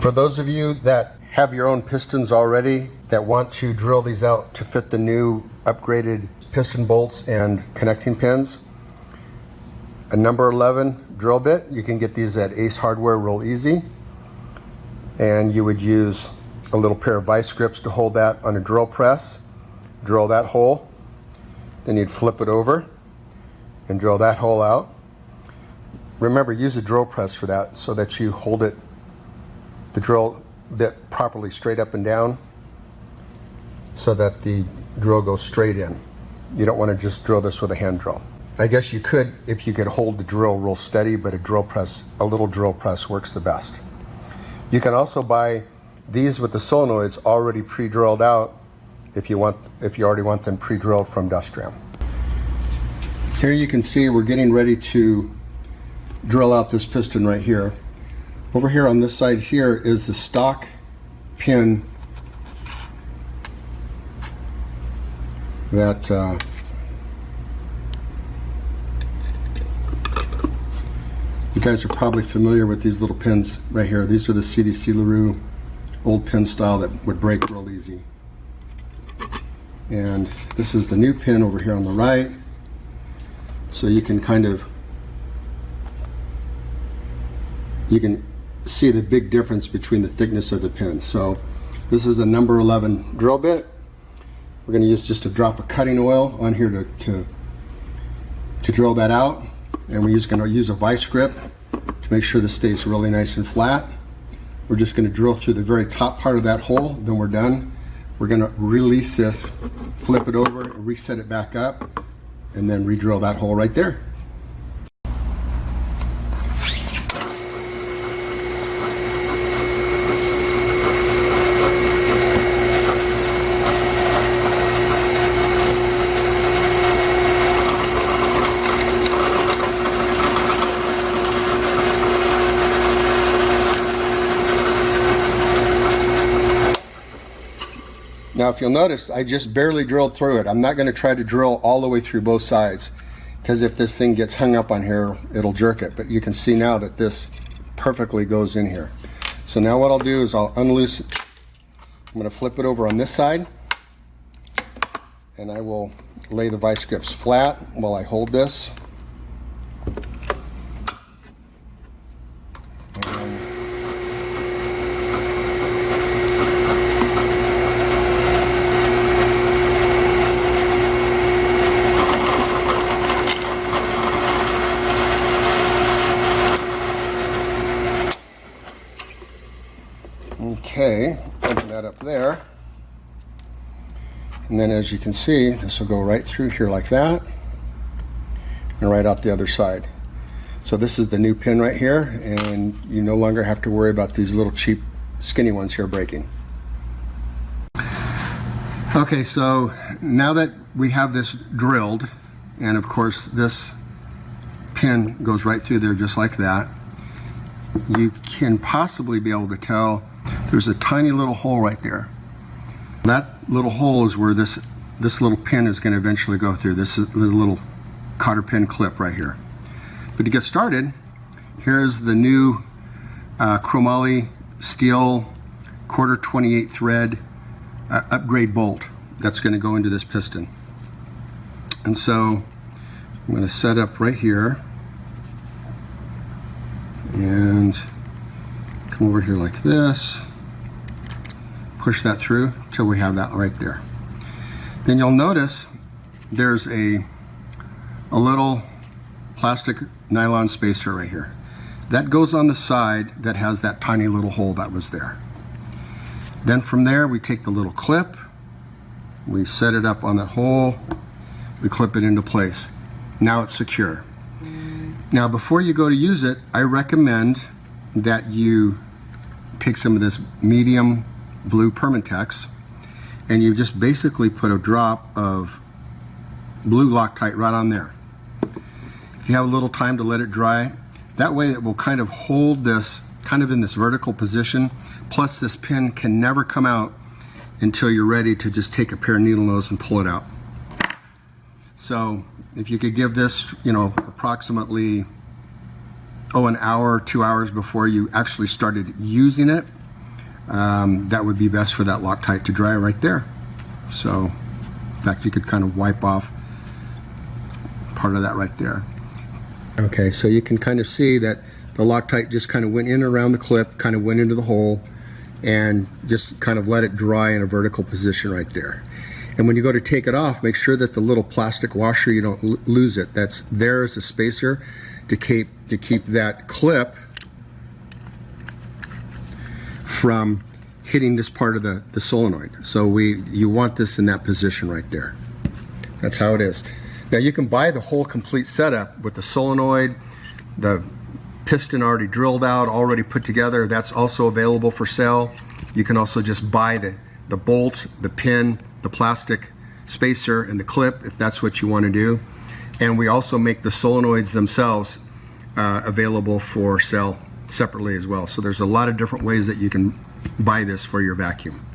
For those of you that have your own pistons already that want to drill these out to fit the new upgraded piston bolts and connecting pins, a number 11 drill bit, you can get these at Ace Hardware real easy. And you would use a little pair of vice grips to hold that on a drill press, drill that hole, then you'd flip it over and drill that hole out. Remember, use a drill press for that so that you hold it, the drill bit, properly straight up and down so that the drill goes straight in. You don't want to just drill this with a hand drill. I guess you could if you could hold the drill real steady, but a little drill press works the best. You can also buy these with the solenoids already pre-drilled out if you already want them pre-drilled from DustRam. Here you can see we're getting ready to drill out this piston right here. Over here on this side here is the stock pin that you guys are probably familiar with these little pins right here. These are the CDCLarue old pin style that would break real easy. And this is the new pin over here on the right. So you can you can see the big difference between the thickness of the pins. So this is a number 11 drill bit. We're going to use just a drop of cutting oil on here to drill that out. And we're just going to use a vice grip to make sure this stays really nice and flat. We're just going to drill through the very top part of that hole, then we're done. We're going to release this, flip it over, reset it back up, and then re-drill that hole right there. Now if you'll notice, I just barely drilled through it. I'm not going to try to drill all the way through both sides, because if this thing gets hung up on here, it'll jerk it. But you can see now that this perfectly goes in here. So now what I'll do is I'll unloose it. I'm going to flip it over on this side, and I will lay the vice grips flat while I hold this. Okay, open that up there, and then as you can see, this will go right through here like that and right out the other side. So this is the new pin right here, and you no longer have to worry about these little cheap skinny ones here breaking. Okay, so now that we have this drilled, and of course this pin goes right through there just like that, you can possibly be able to tell there's a tiny little hole right there. That little hole is where this little pin is going to eventually go through. This is the little cotter pin clip right here. But to get started, here's the new chromoly steel 1/4 28 thread upgrade bolt that's going to go into this piston. And so I'm going to set up right here and come over here like this, push that through till we have that right there. Then you'll notice there's a little plastic nylon spacer right here. That goes on the side that has that tiny little hole that was there. Then from there we take the little clip, we set it up on that hole, we clip it into place. Now it's secure. Now before you go to use it, I recommend that you take some of this medium blue Permatex and you just basically put a drop of blue Loctite right on there. If you have a little time to let it dry, that way it will kind of hold this kind of in this vertical position, plus this pin can never come out until you're ready to just take a pair of needle nose and pull it out. So if you could give this, you know, approximately an hour, 2 hours before you actually started using it, that would be best for that Loctite to dry right there. So, in fact, you could kind of wipe off part of that right there. Okay, so you can kind of see that the Loctite just kind of went in around the clip, kind of went into the hole, and just kind of let it dry in a vertical position right there. And when you go to take it off, make sure that the little plastic washer, you don't lose it. That's there as a spacer to keep that clip from hitting this part of the solenoid. So you want this in that position right there. That's how it is. Now you can buy the whole complete setup with the solenoid, the piston already drilled out, already put together. That's also available for sale. You can also just buy the bolt, the pin, the plastic spacer, and the clip if that's what you want to do. And we also make the solenoids themselves available for sale separately as well. So there's a lot of different ways that you can buy this for your vacuum.